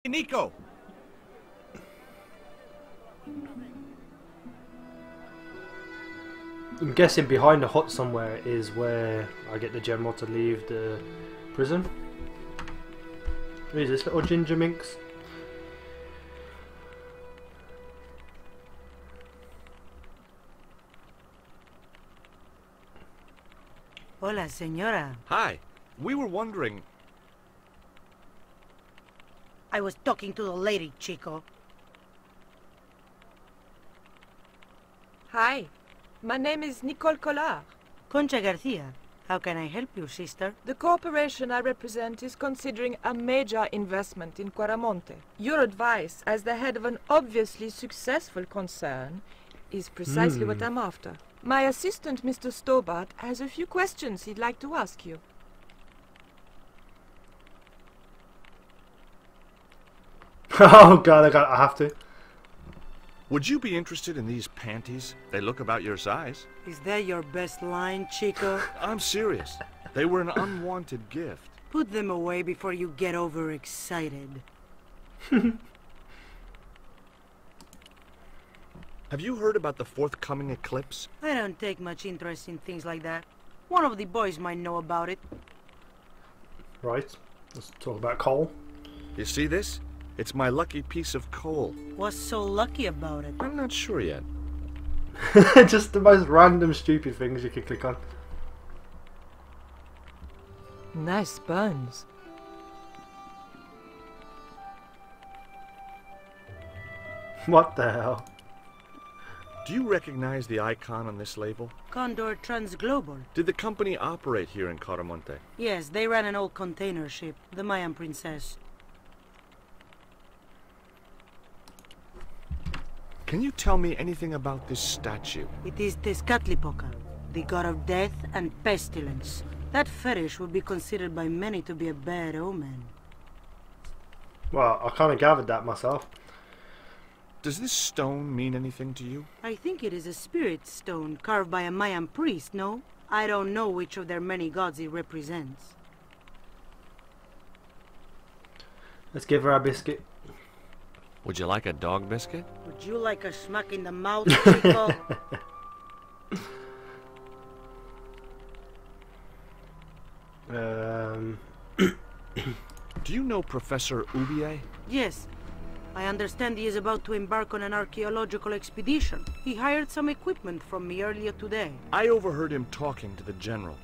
Nico! I'm guessing behind the hut somewhere is where I get the general to leave the prison. Who's this little ginger minx? Hola, señora. Hi. We were wondering... I was talking to the lady, Chico. Hi. My name is Nicole Collard. Concha Garcia. How can I help you, sister? The corporation I represent is considering a major investment in Quaramonte. Your advice, as the head of an obviously successful concern, is precisely what I'm after. My assistant, Mr. Stobart, has a few questions he'd like to ask you. Oh god, I have to. Would you be interested in these panties? They look about your size. Is that your best line, Chico? I'm serious. They were an unwanted gift. Put them away before you get overexcited. Have you heard about the forthcoming eclipse? I don't take much interest in things like that. One of the boys might know about it. Right, let's talk about coal. You see this? It's my lucky piece of coal. What's so lucky about it? I'm not sure yet. Just the most random stupid things you could click on. Nice buns. What the hell? Do you recognize the icon on this label? Condor Transglobal. Did the company operate here in Quaramonte? Yes, they ran an old container ship, the Mayan Princess. Can you tell me anything about this statue? It is Tezcatlipoca, the god of death and pestilence. That fetish would be considered by many to be a bad omen. Well, I kind of gathered that myself. Does this stone mean anything to you? I think it is a spirit stone carved by a Mayan priest, no? I don't know which of their many gods it represents. Let's give her a biscuit. Would you like a dog biscuit? Would you like a smack in the mouth, Chico? Do you know Professor Ubu? Yes. I understand he is about to embark on an archaeological expedition. He hired some equipment from me earlier today. I overheard him talking to the general.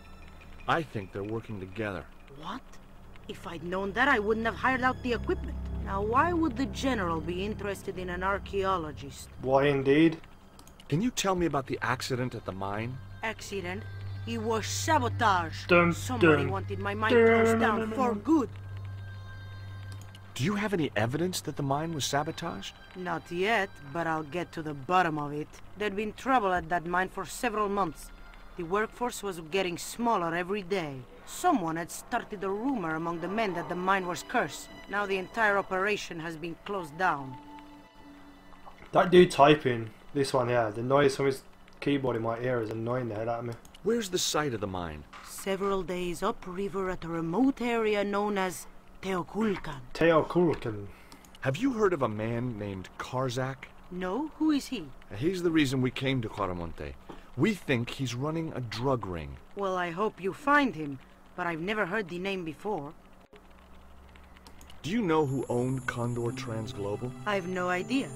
I think they're working together. What? If I'd known that, I wouldn't have hired out the equipment. Now, why would the general be interested in an archaeologist? Why indeed? Can you tell me about the accident at the mine? Accident? It was sabotage. Dun, Somebody dun, wanted my mine closed down for good. Do you have any evidence that the mine was sabotaged? Not yet, but I'll get to the bottom of it. There'd been trouble at that mine for several months. The workforce was getting smaller every day. Someone had started a rumor among the men that the mine was cursed. Now the entire operation has been closed down. That dude typing, this one here, the noise from his keyboard in my ear is annoying the hell out of me. Where's the site of the mine? Several days upriver at a remote area known as Teoculcan. Teoculcan. Have you heard of a man named Karzak? No? Who is he? He's the reason we came to Quaramonte. We think he's running a drug ring. Well, I hope you find him, but I've never heard the name before. Do you know who owned Condor Transglobal? I've no idea.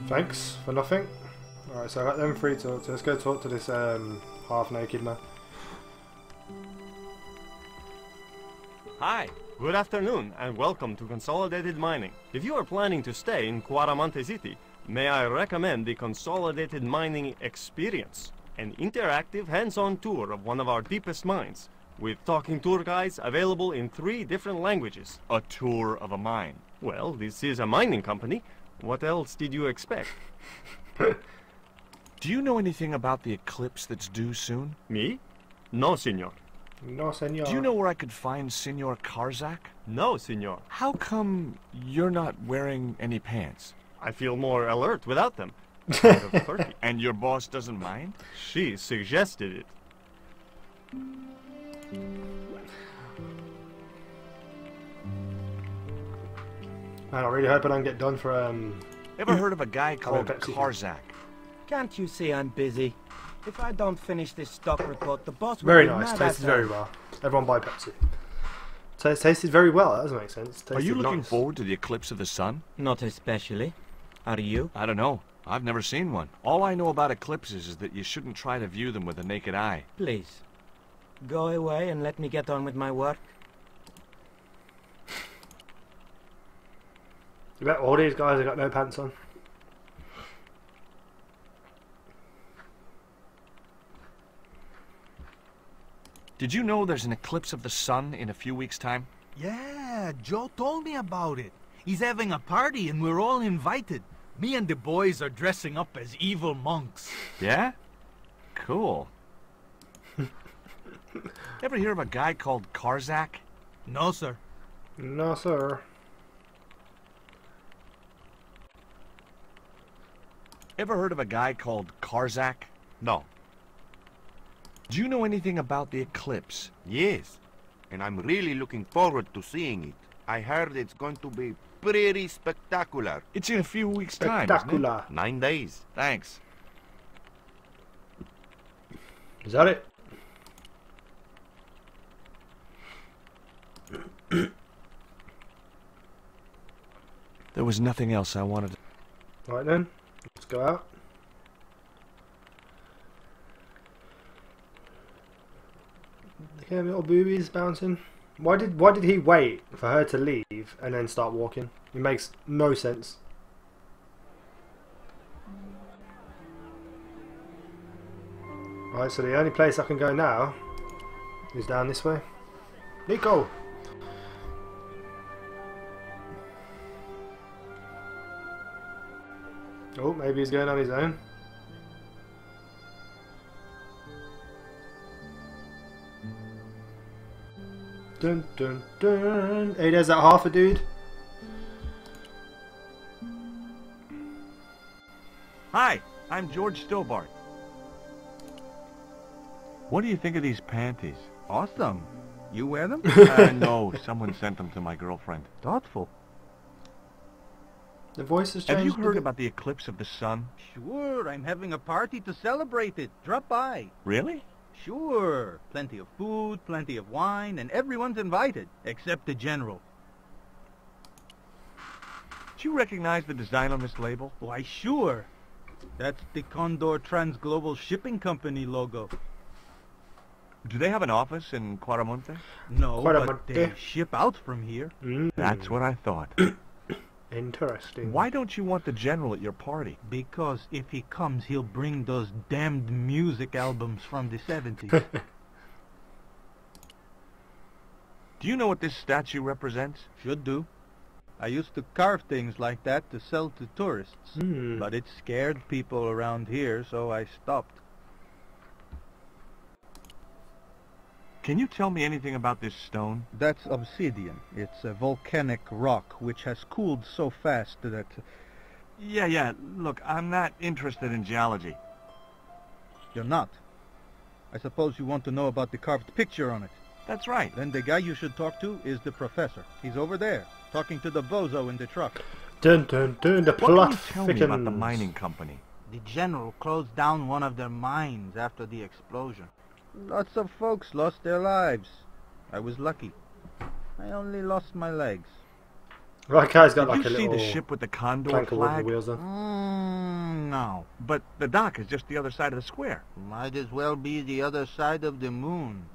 Thanks for nothing. Alright, so I got them three to talk to. Let's go talk to this half-naked man. Hi, good afternoon, and welcome to Consolidated Mining. If you are planning to stay in Quaramonte City, may I recommend the Consolidated Mining Experience, an interactive hands-on tour of one of our deepest mines, with talking tour guides available in 3 different languages. A tour of a mine. Well, this is a mining company. What else did you expect? Do you know anything about the eclipse that's due soon? Me? No, senor. No, senor. Do you know where I could find Senor Karzak? No, senor. How come you're not wearing any pants? I feel more alert without them. Kind of quirky. And your boss doesn't mind? She suggested it. Man, I really hope I don't get done for Ever heard of a guy called Pepsi. Karzak? Can't you see I'm busy? If I don't finish this stock report, the boss will Very be nice, mad tasted at us. very well. Everyone buy Pepsi. So it tasted very well, that doesn't make sense. Are you Tasted looking nice. forward to the eclipse of the sun? Not especially. Are you? I don't know. I've never seen one. All I know about eclipses is that you shouldn't try to view them with the naked eye. Please. Go away and let me get on with my work. You bet all these guys have got no pants on. Did you know there's an eclipse of the sun in a few weeks' time? Yeah, Joe told me about it. He's having a party and we're all invited. Me and the boys are dressing up as evil monks. Yeah? Cool. Ever hear of a guy called Karzak? No, sir. No, sir. Ever heard of a guy called Karzak? No. Do you know anything about the eclipse? Yes. And I'm really looking forward to seeing it. I heard it's going to be pretty spectacular. It's in a few weeks' time, isn't it? Spectacular. 9 days. Thanks. Is that it? There was nothing else I wanted to... Right then, let's go out. Look at little boobies bouncing. Why did he wait for her to leave and then start walking? It makes no sense. Right, so the only place I can go now is down this way. Nico! Oh, maybe he's going on his own. Dun dun dun. Hey, there's that half a dude. Hi, I'm George Stobart. What do you think of these panties? Awesome. You wear them? No, someone sent them to my girlfriend. Thoughtful. The voice has changed. Have you a heard bit. about the eclipse of the sun? Sure, I'm having a party to celebrate it. Drop by. Really? Sure. Plenty of food, plenty of wine, and everyone's invited, except the general. Do you recognize the design on this label? Why, sure. That's the Condor Transglobal Shipping Company logo. Do they have an office in Quaramonte? No, but Quaramonte. they ship out from here. That's what I thought. Interesting. Why don't you want the general at your party? Because if he comes, he'll bring those damned music albums from the 70s. Do you know what this statue represents? Should do. I used to carve things like that to sell to tourists. But it scared people around here, so I stopped. Can you tell me anything about this stone? That's obsidian. It's a volcanic rock which has cooled so fast that... Yeah, look, I'm not interested in geology. You're not. I suppose you want to know about the carved picture on it. That's right. Then the guy you should talk to is the professor. He's over there, talking to the bozo in the truck. Dun dun dun. The What plot can you tell me about the thickens. mining company? The general closed down one of their mines after the explosion. Lots of folks lost their lives. I was lucky. I only lost my legs. Right, guy's got Did like you a see little the ship with the condor plank of wood with flag? wheels on. No. But the dock is just the other side of the square. Might as well be the other side of the moon.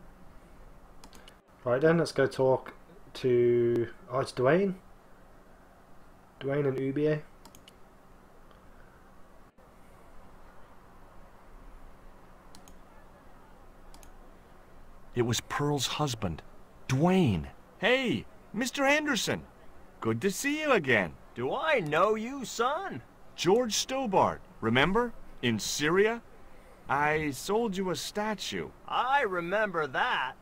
Right then, let's go talk to... Oh, it's Dwayne. Dwayne and Ubu. It was Pearl's husband, Dwayne. Hey, Mr. Anderson. Good to see you again. Do I know you, son? George Stobart, remember? In Syria? I sold you a statue. I remember that.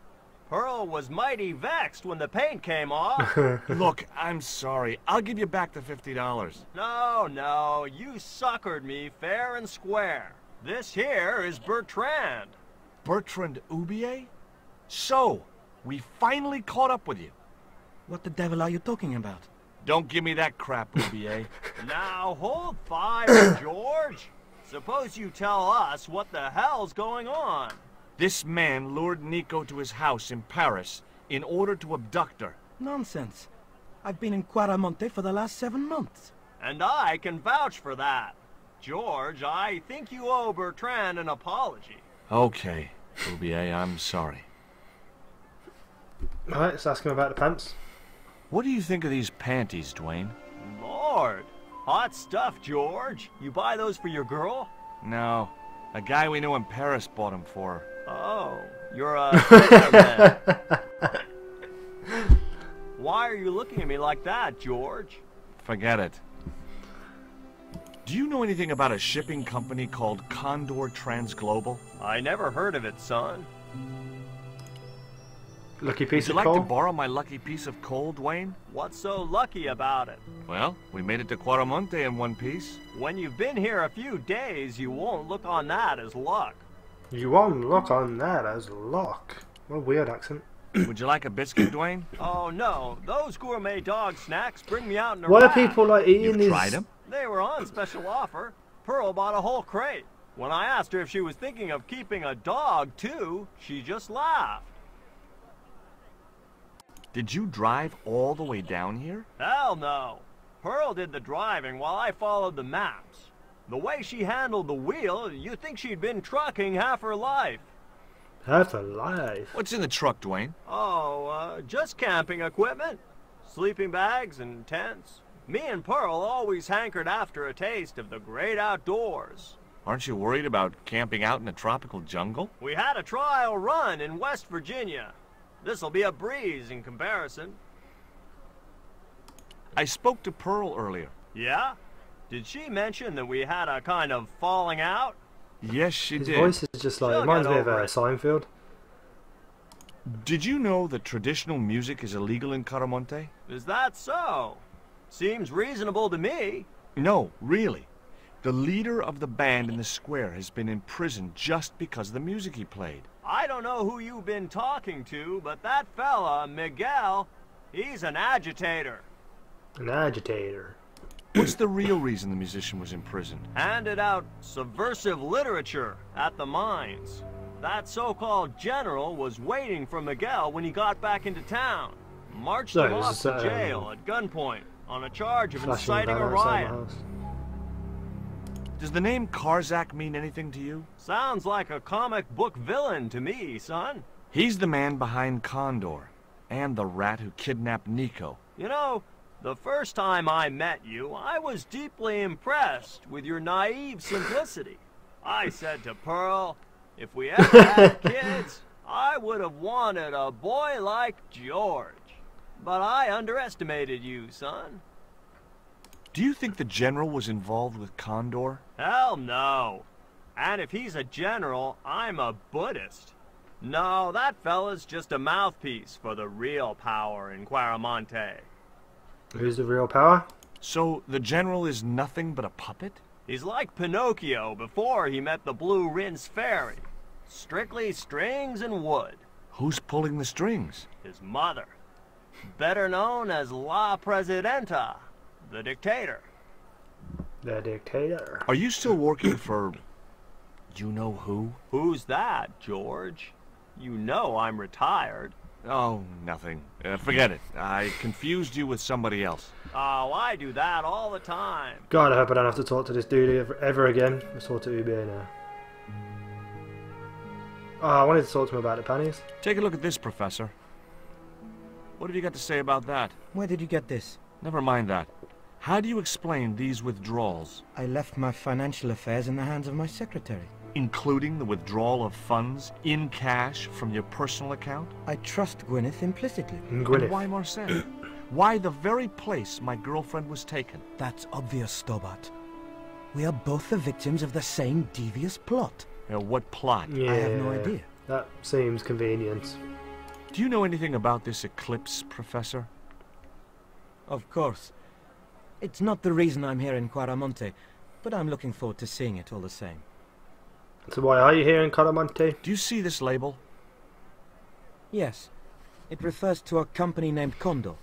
Pearl was mighty vexed when the paint came off. Look, I'm sorry. I'll give you back the $50. No, you suckered me fair and square. This here is Bertrand. Bertrand Ubu? So, we finally caught up with you. What the devil are you talking about? Don't give me that crap, Ubu. Now hold fire, George. Suppose you tell us what the hell's going on. This man lured Nico to his house in Paris in order to abduct her. Nonsense. I've been in Quaramonte for the last 7 months. And I can vouch for that. George, I think you owe Bertrand an apology. Okay, Ubu, I'm sorry. Alright, let's ask him about the pants. What do you think of these panties, Dwayne? Lord, hot stuff, George. You buy those for your girl? No, a guy we knew in Paris bought them for her. Oh, you're a... Why are you looking at me like that, George? Forget it. Do you know anything about a shipping company called Condor Transglobal? I never heard of it, son. Lucky Would piece you of like coal. to borrow my lucky piece of coal, Dwayne? What's so lucky about it? Well, we made it to Quaramonte in one piece. When you've been here a few days, you won't look on that as luck. You won't look on that as luck. What a weird accent. Would you like a biscuit, Dwayne? Oh no, those gourmet dog snacks bring me out in a Why are rash. people like eating You've these? tried them? They were on special offer. Pearl bought a whole crate. When I asked her if she was thinking of keeping a dog too, she just laughed. Did you drive all the way down here? Hell no. Pearl did the driving while I followed the maps. The way she handled the wheel, you'd think she'd been trucking half her life. Half a life. What's in the truck, Dwayne? Oh, just camping equipment. Sleeping bags and tents. Me and Pearl always hankered after a taste of the great outdoors. Aren't you worried about camping out in a tropical jungle? We had a trial run in West Virginia. This'll be a breeze in comparison. I spoke to Pearl earlier. Yeah? Did she mention that we had a kind of falling out? Yes, she His did. voice is just like, She'll reminds get me of over it. Seinfeld. Did you know that traditional music is illegal in Quaramonte? Is that so? Seems reasonable to me. No, really. The leader of the band in the square has been in prison just because of the music he played. I don't know who you've been talking to, but that fella, Miguel, he's an agitator. An agitator. What's the real reason the musician was in prison? Handed out subversive literature at the mines. That so-called general was waiting for Miguel when he got back into town. Marched So him it off was, to jail at gunpoint on a charge of Flashing inciting van a outside riot. my house. Does the name Karzak mean anything to you? Sounds like a comic book villain to me, son. He's the man behind Condor, and the rat who kidnapped Nico. You know, the first time I met you, I was deeply impressed with your naive simplicity. I said to Pearl, if we ever had kids, I would have wanted a boy like George. But I underestimated you, son. Do you think the general was involved with Condor? Hell no. And if he's a general, I'm a Buddhist. No, that fella's just a mouthpiece for the real power in Quaramonte. Who's the real power? So the general is nothing but a puppet? He's like Pinocchio before he met the Blue Rinse Fairy. Strictly strings and wood. Who's pulling the strings? His mother. Better known as La Presidenta, the dictator. The dictator. Are you still working for... you know who? Who's that, George? You know I'm retired. Oh, nothing. Forget it. I confused you with somebody else. Oh, I do that all the time. God, I hope I don't have to talk to this dude ever again. Let's talk to Ubu now. Oh, I wanted to talk to him about the panties. Take a look at this, Professor. What have you got to say about that? Where did you get this? Never mind that. How do you explain these withdrawals? I left my financial affairs in the hands of my secretary. Including the withdrawal of funds in cash from your personal account? I trust Gwyneth implicitly. And why Marseille? Why the very place my girlfriend was taken? That's obvious, Stobart. We are both the victims of the same devious plot. What plot? Yeah, I have no idea. That seems convenient. Do you know anything about this eclipse, Professor? Of course. It's not the reason I'm here in Quaramonte, but I'm looking forward to seeing it all the same. So why are you here in Quaramonte? Do you see this label? Yes. It refers to a company named Condor.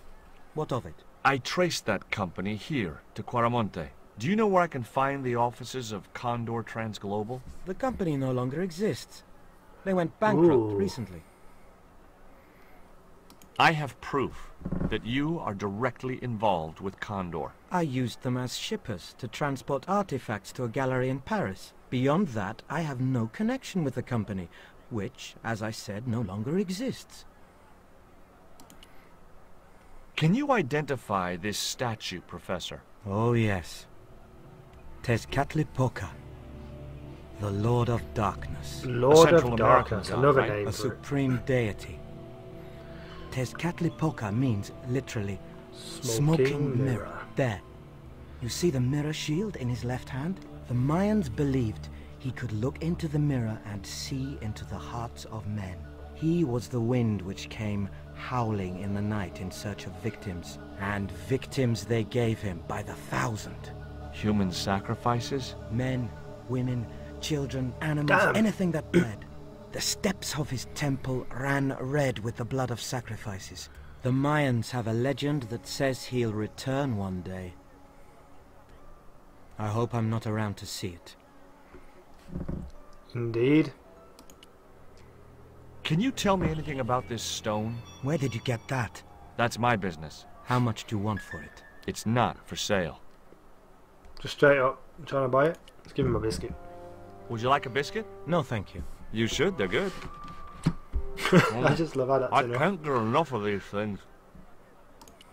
What of it? I traced that company here to Quaramonte. Do you know where I can find the offices of Condor Transglobal? The company no longer exists. They went bankrupt Ooh. recently. I have proof that you are directly involved with Condor. I used them as shippers to transport artifacts to a gallery in Paris. Beyond that, I have no connection with the company, which, as I said, no longer exists. Can you identify this statue, Professor? Oh yes. Tezcatlipoca, the Lord of Darkness, Lord Central of American Darkness, god, another right? name a for it. supreme deity. Tezcatlipoca means literally Smoking mirror. There. You see the mirror shield in his left hand? The Mayans believed he could look into the mirror and see into the hearts of men. He was the wind which came howling in the night in search of victims. And victims they gave him by the thousand. Human sacrifices? Men, women, children, animals, Damn. anything that bled. The steps of his temple ran red with the blood of sacrifices. The Mayans have a legend that says he'll return one day. I hope I'm not around to see it. Indeed. Can you tell me anything about this stone? Where did you get that? That's my business. How much do you want for it? It's not for sale. Just straight up, you trying to buy it? Let's give him a biscuit. Would you like a biscuit? No, thank you. You should, they're good. I just love how that's I enough. can't get enough of these things.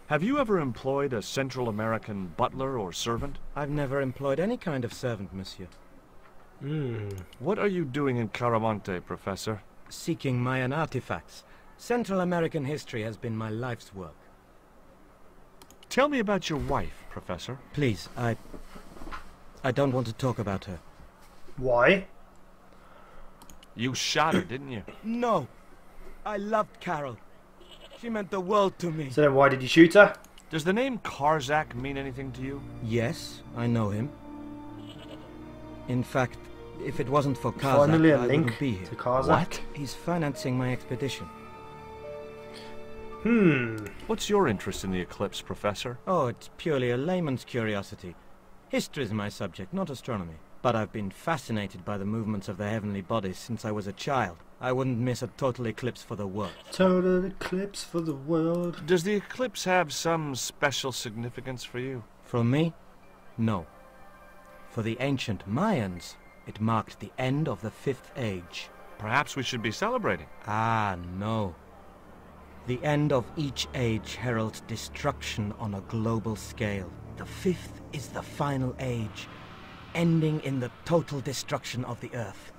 Have you ever employed a Central American butler or servant? I've never employed any kind of servant, monsieur. What are you doing in Caramonte, Professor? Seeking Mayan artifacts. Central American history has been my life's work. Tell me about your wife, Professor. Please, I don't want to talk about her. Why? You shot her, didn't you? No! I loved Carol. She meant the world to me. So then why did you shoot her? Does the name Karzak mean anything to you? Yes, I know him. In fact, if it wasn't for Finally Karzak, a I link wouldn't be here. to Karzak. What? He's financing my expedition. What's your interest in the eclipse, Professor? Oh, it's purely a layman's curiosity. History's my subject, not astronomy. But I've been fascinated by the movements of the heavenly bodies since I was a child. I wouldn't miss a total eclipse for the world. Total eclipse for the world. Does the eclipse have some special significance for you? For me? No. For the ancient Mayans, it marked the end of the Fifth Age. Perhaps we should be celebrating. Ah, no. The end of each age heralds destruction on a global scale. The fifth is the final age, ending in the total destruction of the Earth.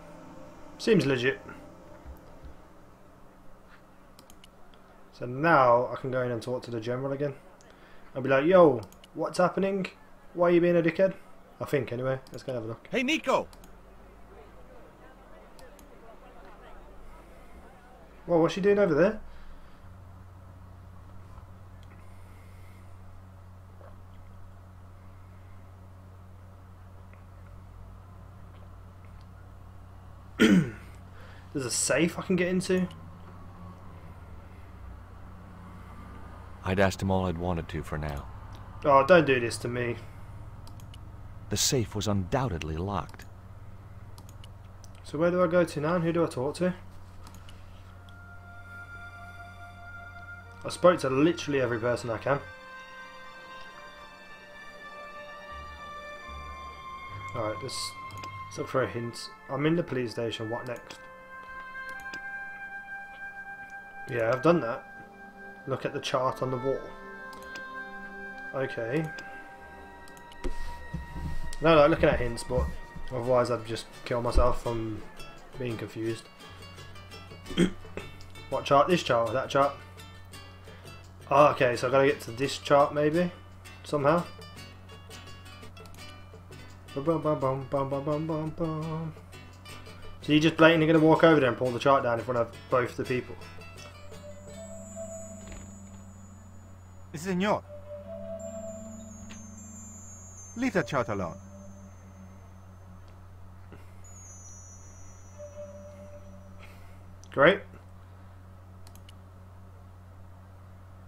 Seems legit. So now I can go in and talk to the general again. I'll be like, yo, what's happening? Why are you being a dickhead? I think anyway. Let's go have a look. Hey, Nico! Well, what's she doing over there? There's a safe I can get into. I'd asked him all I'd wanted to for now. Oh, don't do this to me. The safe was undoubtedly locked. So where do I go to now and who do I talk to? I spoke to literally every person I can. Alright, let's look for a hint. I'm in the police station, what next? Yeah, I've done that. Look at the chart on the wall. Okay. No, like looking at hints, but otherwise I'd just kill myself from being confused. What chart? This chart or that chart? Oh, okay, so I gotta get to this chart maybe? Somehow? Bum, bum, bum, bum, bum, bum, bum, bum. So you're just blatantly gonna walk over there and pull the chart down in front of both the people? Senor. Leave that chart alone. Great.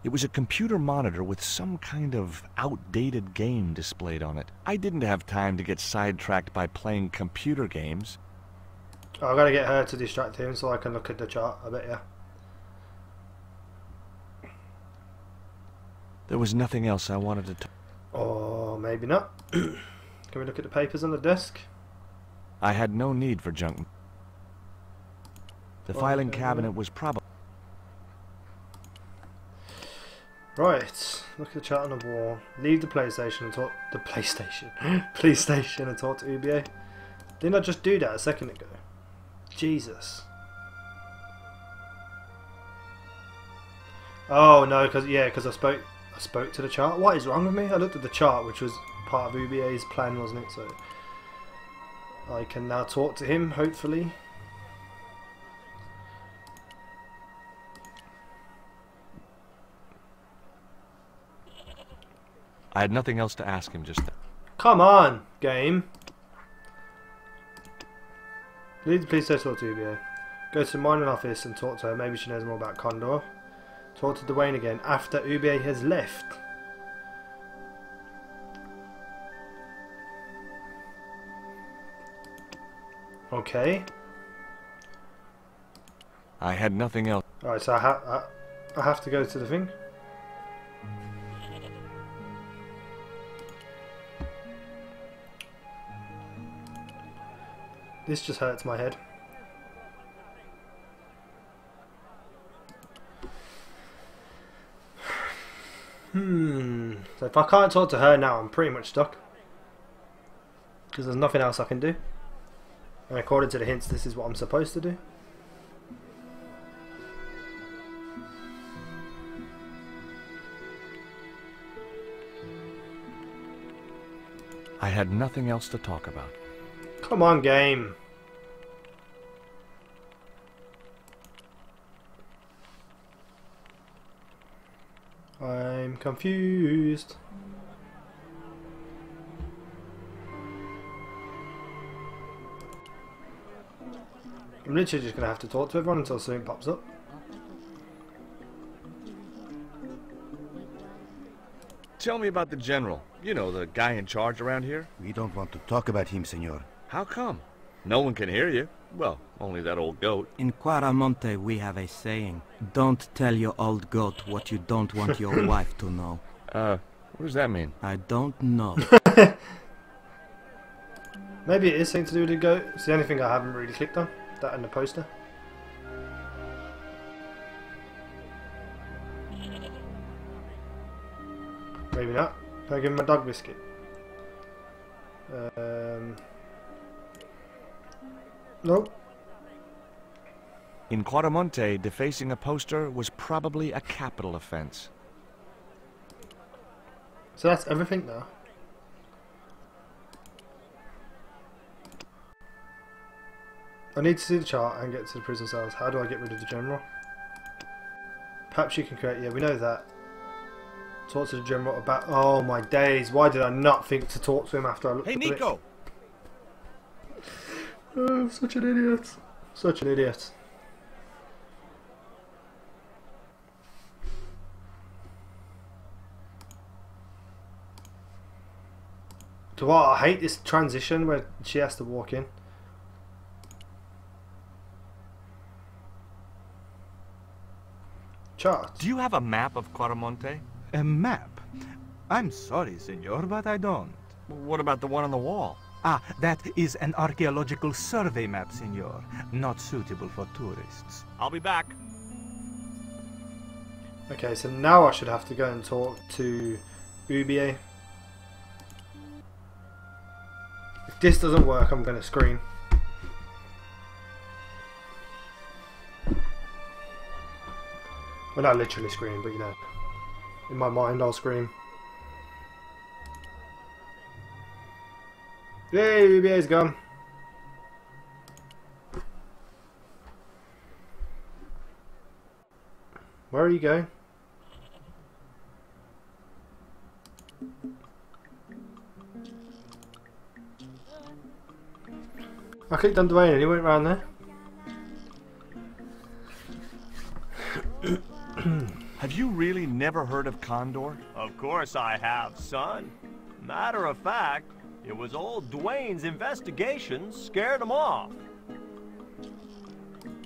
It was a computer monitor with some kind of outdated game displayed on it. I didn't have time to get sidetracked by playing computer games. Oh, I gotta get her to distract him so I can look at the chart, I bet, yeah. There was nothing else I wanted to talk. Or maybe not. Can we look at the papers on the desk? I had no need for junk. The filing cabinet was probably... Right, look at the chart on the wall. Leave the PlayStation and talk... The PlayStation? PlayStation and talk to Ubu. Didn't I just do that a second ago? Jesus. Oh no, because I spoke to the chart. What is wrong with me? I looked at the chart, which was part of Ubu's plan, wasn't it? So I can now talk to him, hopefully. I had nothing else to ask him just then. Come on, game. Leave the police station to Ubu. Go to the mining office and talk to her. Maybe she knows more about Condor. Talk to Dwayne again after Ubu has left. Okay. I had nothing else. Alright, so I have to go to the thing. This just hurts my head. So if I can't talk to her now, I'm pretty much stuck. Because there's nothing else I can do. And according to the hints, this is what I'm supposed to do. I had nothing else to talk about. Come on, game. I'm confused. I'm literally just going to have to talk to everyone until something pops up. Tell me about the general. You know, the guy in charge around here. We don't want to talk about him, senor. How come? No one can hear you. Well, only that old goat. In Quaramonte we have a saying. Don't tell your old goat what you don't want your wife to know. What does that mean? I don't know. Maybe it is something to do with the goat. It's the only thing I haven't really clicked on. That and the poster. Maybe not. Can I give him a dog biscuit? Nope. In Quaramonte, defacing a poster was probably a capital offense. So that's everything now. I need to see the chart and get to the prison cells. How do I get rid of the general? Perhaps you can create... Yeah, we know that. Talk to the general about... Oh my days, why did I not think to talk to him after I looked at it? Hey, Nico! Oh, I'm such an idiot. Such an idiot. To what? I hate this transition where she has to walk in. Chart. Do you have a map of Quaramonte? A map? I'm sorry, senor, but I don't. What about the one on the wall? Ah, that is an archaeological survey map, senor. Not suitable for tourists. I'll be back. Okay, so now I should have to go and talk to Ubu. If this doesn't work, I'm going to scream. Well, not literally scream, but you know, in my mind I'll scream. Yay, Ubu's gone. Where are you going? I clicked on Dwayne and he went round there. Have you really you've never heard of Condor? Of course I have, son. Matter of fact, it was old Dwayne's investigation scared him off.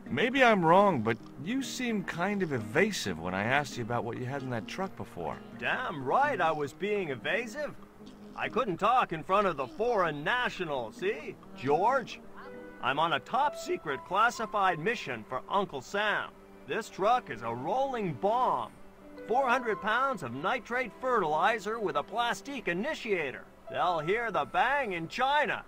Maybe I'm wrong, but you seemed kind of evasive when I asked you about what you had in that truck before. Damn right I was being evasive. I couldn't talk in front of the foreign nationals, see? George, I'm on a top-secret classified mission for Uncle Sam. This truck is a rolling bomb. 400 pounds of nitrate fertilizer with a plastique initiator. They'll hear the bang in China.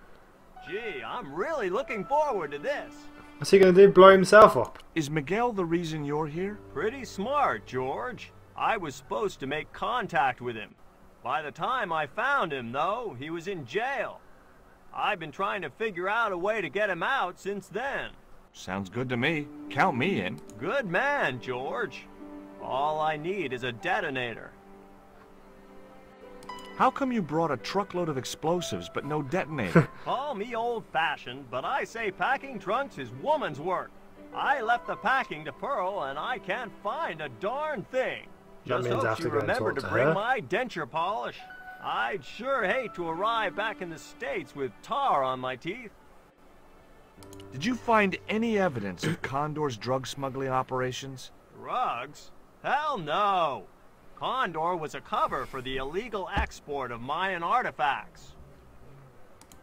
Gee, I'm really looking forward to this. What's he going to do? Blow himself up? Is Miguel the reason you're here? Pretty smart, George. I was supposed to make contact with him. By the time I found him, though, he was in jail. I've been trying to figure out a way to get him out since then. Sounds good to me. Count me in. Good man, George. All I need is a detonator. How come you brought a truckload of explosives but no detonator? Call me old-fashioned, but I say packing trunks is woman's work. I left the packing to Pearl, and I can't find a darn thing. Just hope she remembered to bring my denture polish. I'd sure hate to arrive back in the States with tar on my teeth. Did you find any evidence of Condor's drug smuggling operations? Drugs? Hell no! Condor was a cover for the illegal export of Mayan artifacts.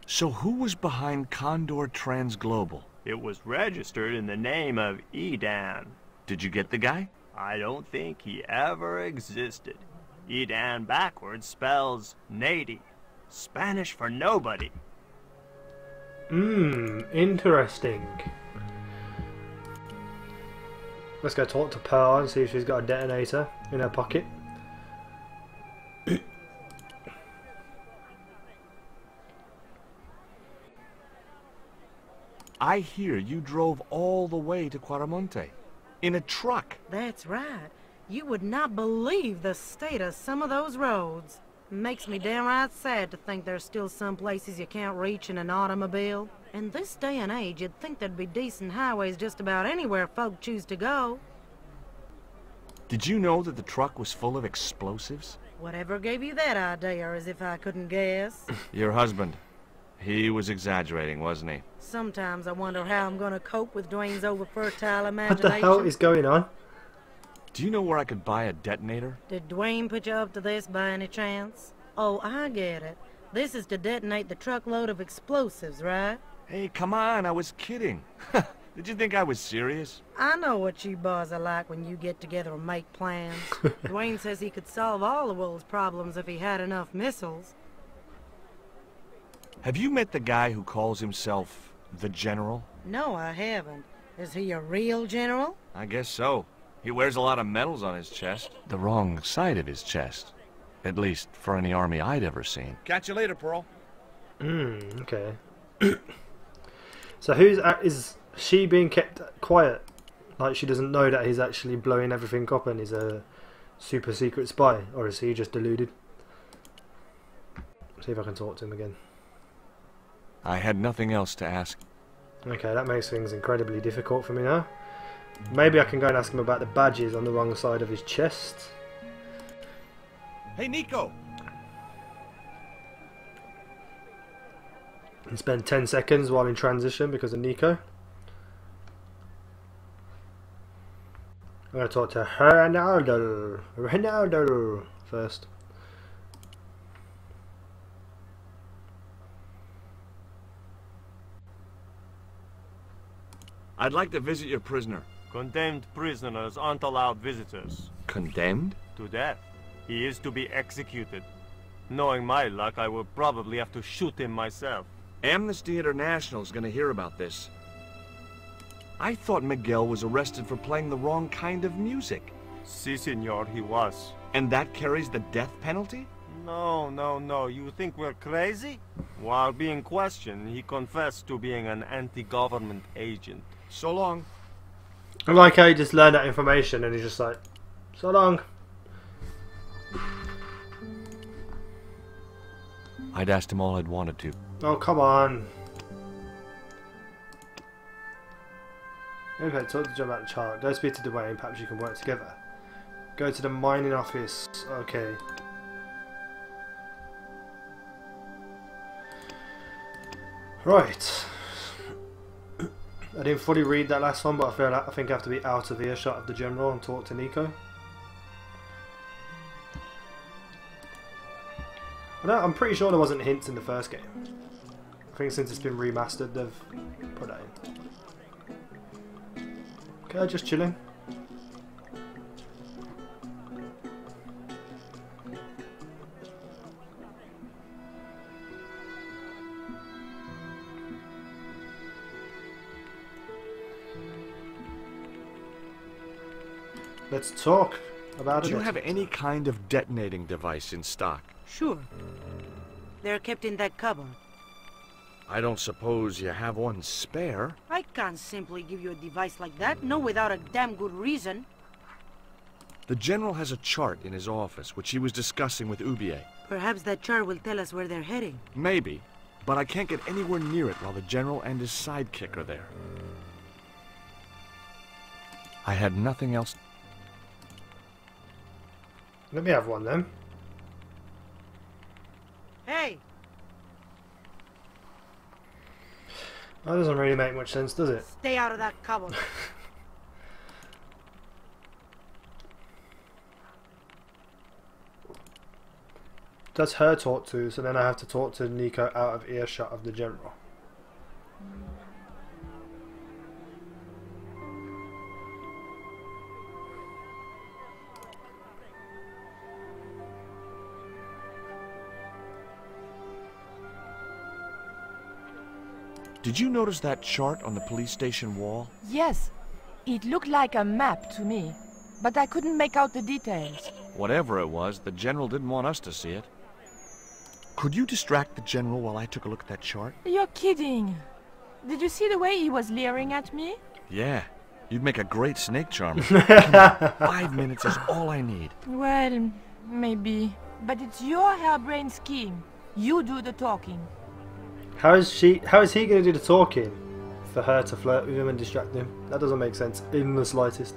So who was behind Condor Transglobal? It was registered in the name of Edan. Did you get the guy? I don't think he ever existed. Edan backwards spells Nady, Spanish for nobody. Interesting. Let's go talk to Pearl and see if she's got a detonator in her pocket. I hear you drove all the way to Quaramonte. In a truck. That's right. You would not believe the state of some of those roads. Makes me downright sad to think there's still some places you can't reach in an automobile. In this day and age, you'd think there'd be decent highways just about anywhere folk choose to go. Did you know that the truck was full of explosives? Whatever gave you that idea, as if I couldn't guess? Your husband. He was exaggerating, wasn't he? Sometimes I wonder how I'm going to cope with Dwayne's over-fertile What imagination. the hell is going on? Do you know where I could buy a detonator? Did Dwayne put you up to this by any chance? Oh, I get it. This is to detonate the truckload of explosives, right? Hey, come on, I was kidding. Did you think I was serious? I know what you boys are like when you get together and make plans. Dwayne says he could solve all the world's problems if he had enough missiles. Have you met the guy who calls himself the General? No, I haven't. Is he a real general? I guess so. He wears a lot of medals on his chest. The wrong side of his chest. At least for any army I'd ever seen. Catch you later, Pearl. Okay. So is she being kept quiet? Like she doesn't know that he's actually blowing everything up and he's a super secret spy? Or is he just deluded? See if I can talk to him again. I had nothing else to ask. Okay, that makes things incredibly difficult for me now. Maybe I can go and ask him about the badges on the wrong side of his chest. Hey, Nico! And spend 10 seconds while in transition because of Nico. I'm going to talk to Ronaldo first. I'd like to visit your prisoner. Condemned prisoners aren't allowed visitors. Condemned? To death. He is to be executed. Knowing my luck, I will probably have to shoot him myself. Amnesty International's gonna hear about this. I thought Miguel was arrested for playing the wrong kind of music. Si, senor, he was. And that carries the death penalty? No. You think we're crazy? While being questioned, he confessed to being an anti-government agent. So long. I like how he just learned that information and he's just like, so long. I'd asked him all I'd wanted to. Oh, come on. Okay, talk to John about the child. Go speak to Dwayne, perhaps you can work together. Go to the mining office. Okay. Right. I didn't fully read that last one, but I think I have to be out of earshot of the general and talk to Nico. I'm pretty sure there wasn't hints in the first game. I think since it's been remastered, they've put that in. Okay, just chilling. Let's talk about it. Do you have any kind of detonating device in stock? Sure. They're kept in that cupboard. I don't suppose you have one spare? I can't simply give you a device like that, no without a damn good reason. The General has a chart in his office, which he was discussing with Ubu. Perhaps that chart will tell us where they're heading. Maybe, but I can't get anywhere near it while the General and his sidekick are there. I had nothing else. Let me have one then. Hey! That doesn't really make much sense, does it? Stay out of that cupboard. That's her talk to, so then I have to talk to Nico out of earshot of the general. Did you notice that chart on the police station wall? Yes. It looked like a map to me, but I couldn't make out the details. Whatever it was, the General didn't want us to see it. Could you distract the General while I took a look at that chart? You're kidding. Did you see the way he was leering at me? Yeah. You'd make a great snake charmer. Come on, 5 minutes is all I need. Well, maybe. But it's your harebrained scheme. You do the talking. How is he going to do the talking for her to flirt with him and distract him? That doesn't make sense in the slightest.